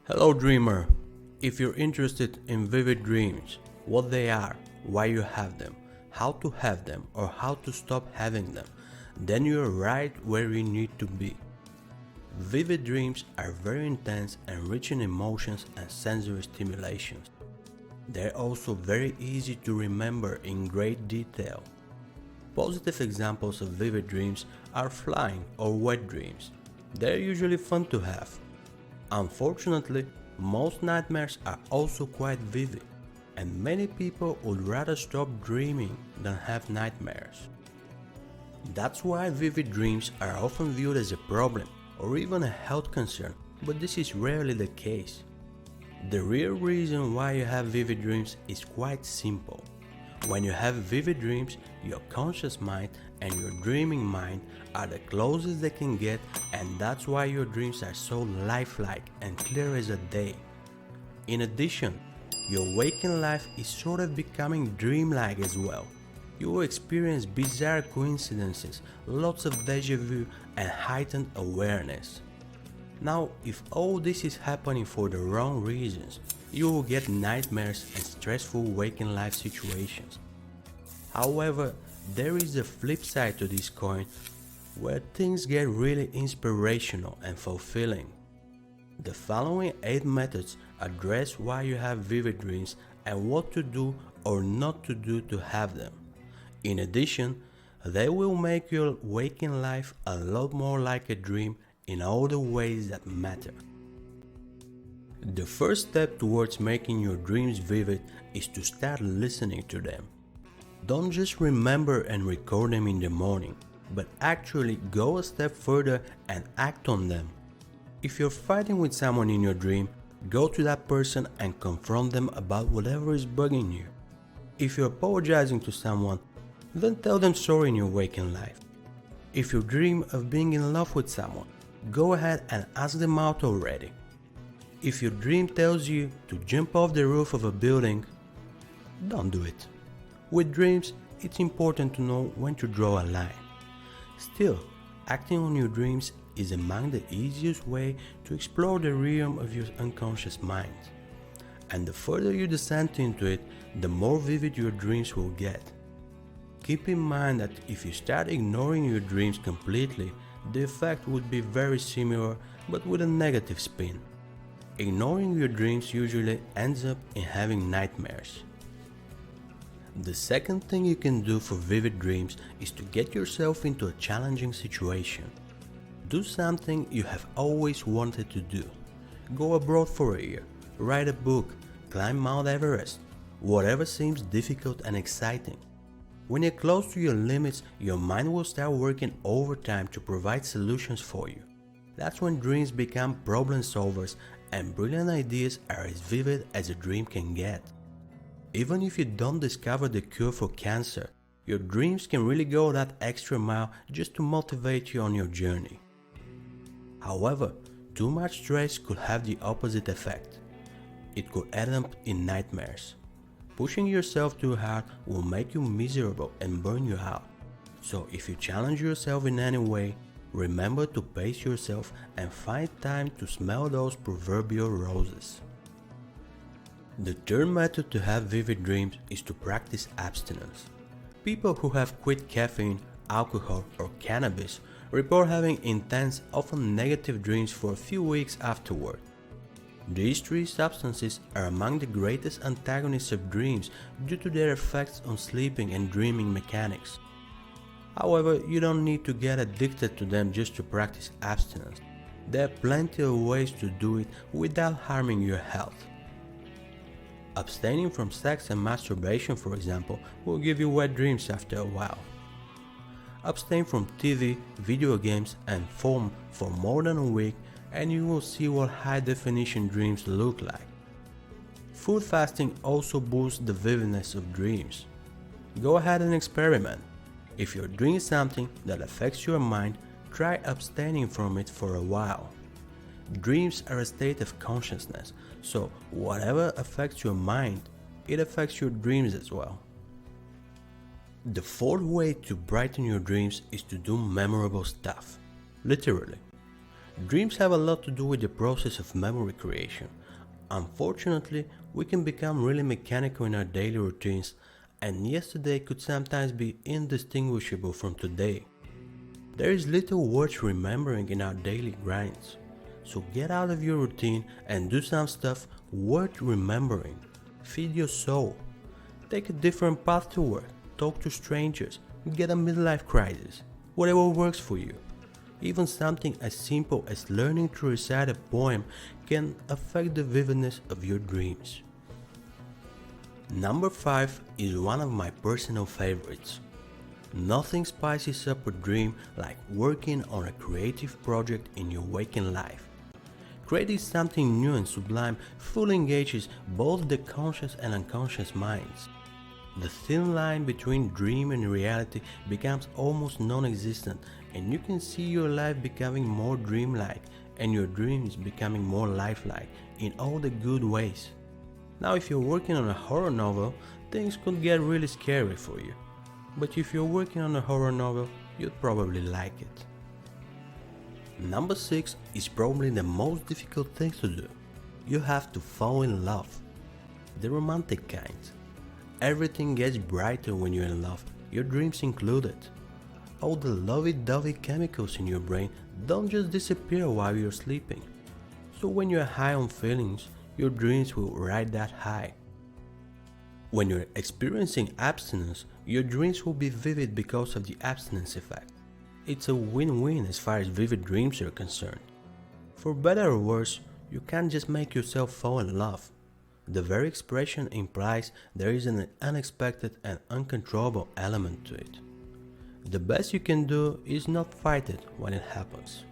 Hello dreamer! If you're interested in vivid dreams, what they are, why you have them, how to have them or how to stop having them, then you're right where you need to be. Vivid dreams are very intense and rich in emotions and sensory stimulations. They're also very easy to remember in great detail. Positive examples of vivid dreams are flying or wet dreams. They're usually fun to have. Unfortunately, most nightmares are also quite vivid, and many people would rather stop dreaming than have nightmares. That's why vivid dreams are often viewed as a problem or even a health concern, but this is rarely the case. The real reason why you have vivid dreams is quite simple. When you have vivid dreams, your conscious mind and your dreaming mind are the closest they can get, and that's why your dreams are so lifelike and clear as a day. In addition, your waking life is sort of becoming dreamlike as well. You will experience bizarre coincidences, lots of deja vu and heightened awareness. Now, if all this is happening for the wrong reasons, you will get nightmares and stressful waking life situations. However, there is a flip side to this coin where things get really inspirational and fulfilling. The following 8 methods address why you have vivid dreams and what to do or not to do to have them. In addition, they will make your waking life a lot more like a dream in all the ways that matter. The first step towards making your dreams vivid is to start listening to them. Don't just remember and record them in the morning, but actually go a step further and act on them. If you're fighting with someone in your dream, go to that person and confront them about whatever is bugging you. If you're apologizing to someone, then tell them sorry in your waking life. If you dream of being in love with someone, go ahead and ask them out already. If your dream tells you to jump off the roof of a building, don't do it. With dreams, it's important to know when to draw a line. Still, acting on your dreams is among the easiest way to explore the realm of your unconscious mind. And the further you descend into it, the more vivid your dreams will get. Keep in mind that if you start ignoring your dreams completely, the effect would be very similar but with a negative spin. Ignoring your dreams usually ends up in having nightmares. The second thing you can do for vivid dreams is to get yourself into a challenging situation. Do something you have always wanted to do. Go abroad for a year, write a book, climb Mount Everest, whatever seems difficult and exciting. When you're close to your limits, your mind will start working overtime to provide solutions for you. That's when dreams become problem solvers and brilliant ideas are as vivid as a dream can get. Even if you don't discover the cure for cancer, your dreams can really go that extra mile just to motivate you on your journey. However, too much stress could have the opposite effect. It could end up in nightmares. Pushing yourself too hard will make you miserable and burn you out. So if you challenge yourself in any way, remember to pace yourself and find time to smell those proverbial roses. The third method to have vivid dreams is to practice abstinence. People who have quit caffeine, alcohol or cannabis report having intense, often negative dreams for a few weeks afterward. These 3 substances are among the greatest antagonists of dreams due to their effects on sleeping and dreaming mechanics. However, you don't need to get addicted to them just to practice abstinence. There are plenty of ways to do it without harming your health. Abstaining from sex and masturbation, for example, will give you wet dreams after a while. Abstain from TV, video games, and phone for more than a week and you will see what high-definition dreams look like. Food fasting also boosts the vividness of dreams. Go ahead and experiment. If you're doing something that affects your mind, try abstaining from it for a while. Dreams are a state of consciousness, so whatever affects your mind, it affects your dreams as well. The fourth way to brighten your dreams is to do memorable stuff. Literally. Dreams have a lot to do with the process of memory creation. Unfortunately, we can become really mechanical in our daily routines, and yesterday could sometimes be indistinguishable from today. There is little worth remembering in our daily grinds. So get out of your routine and do some stuff worth remembering. Feed your soul. Take a different path to work. Talk to strangers. Get a midlife crisis. Whatever works for you. Even something as simple as learning to recite a poem can affect the vividness of your dreams. Number 5 is one of my personal favorites. Nothing spices up a dream like working on a creative project in your waking life. Creating something new and sublime fully engages both the conscious and unconscious minds. The thin line between dream and reality becomes almost non-existent, and you can see your life becoming more dreamlike and your dreams becoming more lifelike in all the good ways. Now, if you're working on a horror novel, things could get really scary for you. But if you're working on a horror novel, you'd probably like it. Number 6 is probably the most difficult thing to do. You have to fall in love. The romantic kind. Everything gets brighter when you're in love, your dreams included. All the lovey-dovey chemicals in your brain don't just disappear while you're sleeping. So when you're high on feelings, your dreams will ride that high. When you're experiencing abstinence, your dreams will be vivid because of the abstinence effect. It's a win-win as far as vivid dreams are concerned. For better or worse, you can't just make yourself fall in love. The very expression implies there is an unexpected and uncontrollable element to it. The best you can do is not fight it when it happens.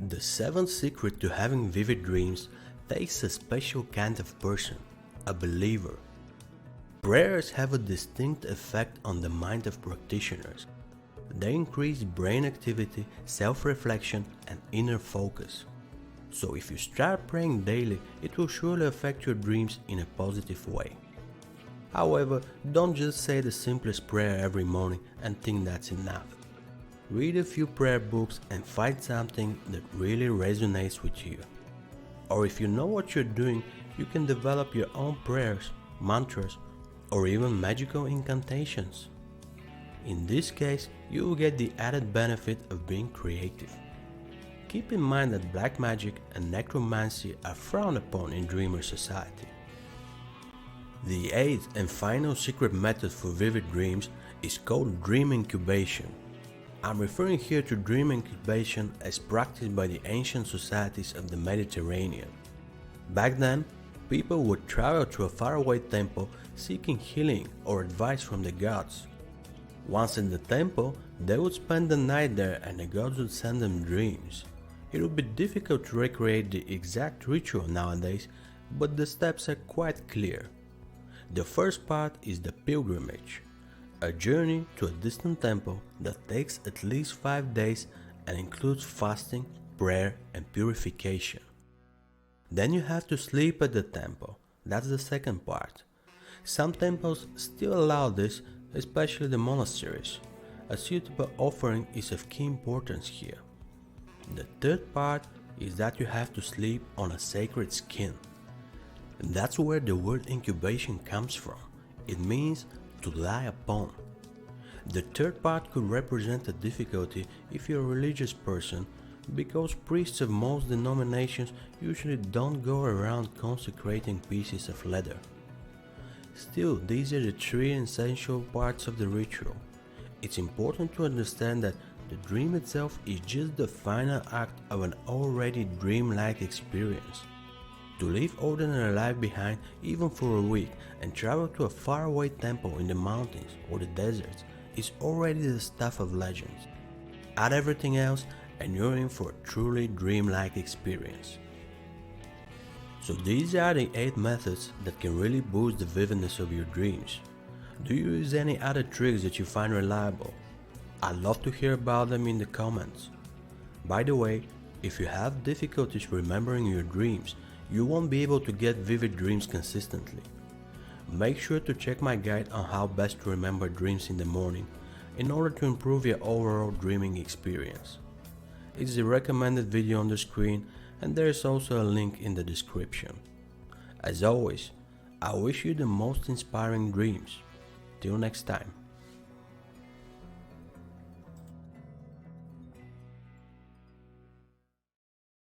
The 7th secret to having vivid dreams takes a special kind of person, a believer. Prayers have a distinct effect on the mind of practitioners. They increase brain activity, self-reflection, and inner focus. So if you start praying daily, it will surely affect your dreams in a positive way. However, don't just say the simplest prayer every morning and think that's enough. Read a few prayer books and find something that really resonates with you. Or if you know what you're doing, you can develop your own prayers, mantras, or even magical incantations. In this case, you will get the added benefit of being creative. Keep in mind that black magic and necromancy are frowned upon in dreamer society. The 8th and final secret method for vivid dreams is called dream incubation. I'm referring here to dream incubation as practiced by the ancient societies of the Mediterranean. Back then, people would travel to a faraway temple seeking healing or advice from the gods. Once in the temple, they would spend the night there and the gods would send them dreams. It would be difficult to recreate the exact ritual nowadays, but the steps are quite clear. The first part is the pilgrimage, a journey to a distant temple that takes at least 5 days and includes fasting, prayer, and purification. Then you have to sleep at the temple. That's the second part. Some temples still allow this, especially the monasteries. A suitable offering is of key importance here. The third part is that you have to sleep on a sacred skin. That's where the word incubation comes from. It means to lie upon. The third part could represent a difficulty if you're a religious person, because priests of most denominations usually don't go around consecrating pieces of leather. Still, these are the 3 essential parts of the ritual. It's important to understand that the dream itself is just the final act of an already dreamlike experience. To leave ordinary life behind even for a week and travel to a faraway temple in the mountains or the deserts is already the stuff of legends. Add everything else and you're in for a truly dreamlike experience. So these are the 8 methods that can really boost the vividness of your dreams. Do you use any other tricks that you find reliable? I'd love to hear about them in the comments. By the way, if you have difficulties remembering your dreams, you won't be able to get vivid dreams consistently. Make sure to check my guide on how best to remember dreams in the morning in order to improve your overall dreaming experience. It's the recommended video on the screen, and there is also a link in the description. As always, I wish you the most inspiring dreams. Till next time.